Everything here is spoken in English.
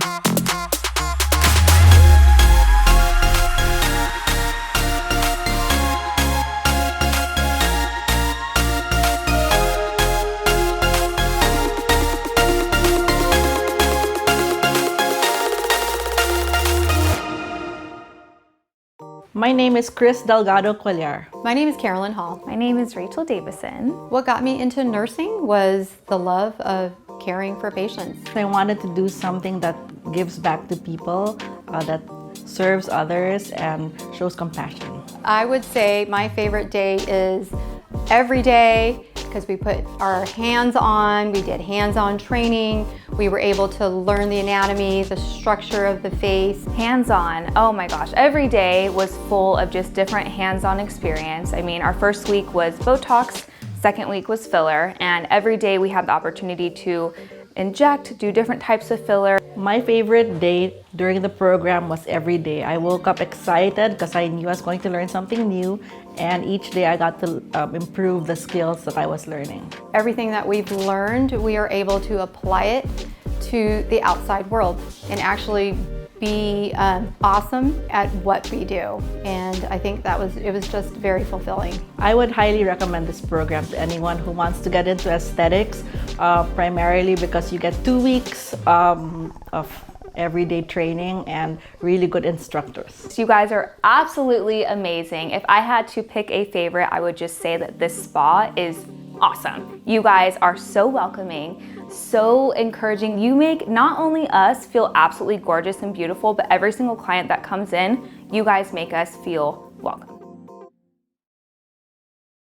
My name is Chris Delgado Cuellar. My name is Carolyn Hall. My name is Rachel Davison. What got me into nursing was the love of caring for patients. I wanted to do something that gives back to people, that serves others and shows compassion. I would say my favorite day is every day, because we put our hands on, we did hands-on training, we were able to learn the anatomy, the structure of the face. Hands-on, oh my gosh, every day was full of just different hands-on experience. I mean, our first week was Botox, second week was filler, and every day we had the opportunity to inject, do different types of filler. My favorite day during the program was every day. I woke up excited because I knew I was going to learn something new, and each day I got to improve the skills that I was learning. Everything that we've learned, we are able to apply it to the outside world and actually be awesome at what we do. And I think it was just very fulfilling. I would highly recommend this program to anyone who wants to get into aesthetics, primarily because you get 2 weeks of everyday training and really good instructors. You guys are absolutely amazing. If I had to pick a favorite, I would just say that this spa is awesome. You guys are so welcoming, so encouraging. You make not only us feel absolutely gorgeous and beautiful, but every single client that comes in, you guys make us feel welcome.